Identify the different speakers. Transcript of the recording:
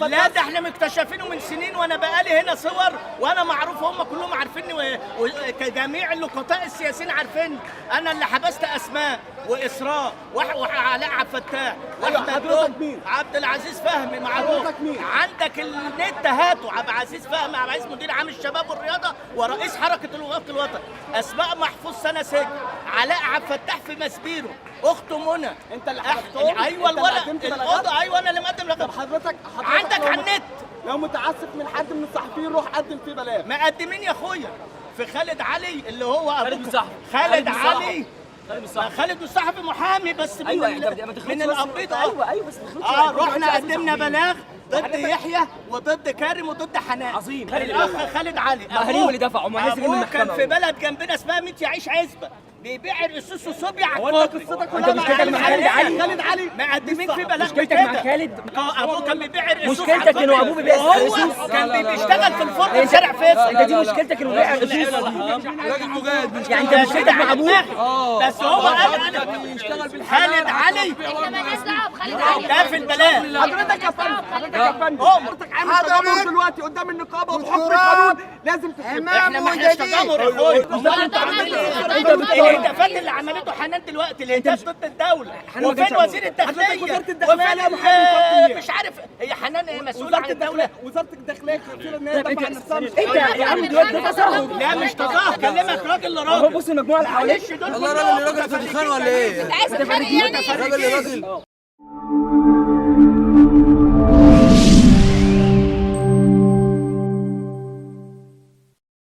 Speaker 1: عفان.
Speaker 2: لا ده احنا مكتشفينه من سنين، وانا بقالي هنا صور وانا معروف، هم كلهم عارفيني وجميع اللقطاء السياسيين عارفيني. انا اللي حبست اسماء واسراء وعلاء عبد الفتاح
Speaker 1: حضرتك مين؟
Speaker 2: عبد العزيز فهمي معروف.
Speaker 1: حضرتك مين؟
Speaker 2: عندك النت هاته عبد العزيز فهمي، عبد العزيز مدير عام الشباب والرياضه ورئيس حركه الوقت الوطني. اسماء محفوظ سنه سجن. علاء عبد الفتاح في مسبيرو. اخته منى.
Speaker 1: انت اللي حضرتهم؟
Speaker 2: ايوه
Speaker 1: انت اللي
Speaker 2: الولد
Speaker 1: قدمت بلاغات؟
Speaker 2: الاوضه. ايوه انا اللي مقدم
Speaker 1: طب
Speaker 2: لغايه.
Speaker 1: حضرتك
Speaker 2: عندك
Speaker 1: لو
Speaker 2: على النت
Speaker 1: لو متعسف من حد من الصحفيين روح قدم فيه بلاغ.
Speaker 2: مقدمين يا اخويا في خالد علي اللي هو
Speaker 3: خالد مصطفى.
Speaker 2: خالد
Speaker 3: مصطفى.
Speaker 2: علي. خالد مصطفى محامي بس من
Speaker 3: ايوه
Speaker 2: من الابيض.
Speaker 3: ايوه بس ما
Speaker 2: رحنا قدمنا بلاغ ضد يحيى وضد كارم وضد حنان.
Speaker 3: عظيم.
Speaker 2: الاخ خالد علي
Speaker 3: مهريم اللي دفعوا ما نازل من
Speaker 2: ابوه
Speaker 3: المحكمه.
Speaker 2: كان في بلد جنبنا اسمها 100 يعيش عزبه بيبيع الاسوس وصوبيا على
Speaker 1: هو انت
Speaker 2: الكوبري.
Speaker 1: قصتك
Speaker 3: انت
Speaker 1: كلها
Speaker 3: مشكلتك مع خالد علي؟
Speaker 1: خالد علي
Speaker 2: مقدمين في بلاغ
Speaker 3: مشكلتك
Speaker 2: بكده.
Speaker 3: مع خالد؟
Speaker 2: ابوه كان بيبيع الاسوس.
Speaker 3: مشكلتك انه ابوه بيبيع الاسوس؟
Speaker 2: هو كان بيشتغل في الفرن في شارع فيصل.
Speaker 3: انت دي مشكلتك انه بيبيع الاسوس؟
Speaker 4: راجل مجاهد
Speaker 3: يعني انت مشكلتك مع ابوه؟
Speaker 2: بس هو قال انا خالد علي
Speaker 5: احنا مالناش دعوه بخالد علي.
Speaker 2: ده في البلاغ.
Speaker 1: حضرتك يا فندم، حضرتك يا فندم،
Speaker 2: هم.
Speaker 1: حضرتك عامل تجمهر دلوقتي قدام النقابه وبحكم القانون لازم تسلم.
Speaker 2: احنا ما احناش تجمهر يا اخويا. انت عامل ايه؟ الهتافات اللي عملته حنان دلوقتي الهتاف ضد الدوله. وفين وزير الداخليه؟
Speaker 1: حضرتك وزارة الداخلية يا
Speaker 2: وفين
Speaker 1: محمد
Speaker 2: مش عارف هي حنان ايه مسؤوله عن الدوله؟
Speaker 1: وزاره الداخليه كتير ان هي تدافع عن نفسها. مش
Speaker 3: انت يا عم دلوقتي ده تظاهر.
Speaker 2: لا مش تظاهر، كلمك راجل
Speaker 3: اهو
Speaker 2: لراجل.
Speaker 3: بص المجموعه اللي حواليك.
Speaker 2: معلش دول
Speaker 4: والله
Speaker 2: كلهم
Speaker 4: راجل في الخان ولا ايه؟
Speaker 5: انت عايز تتخانق يعني؟
Speaker 4: راجل لراجل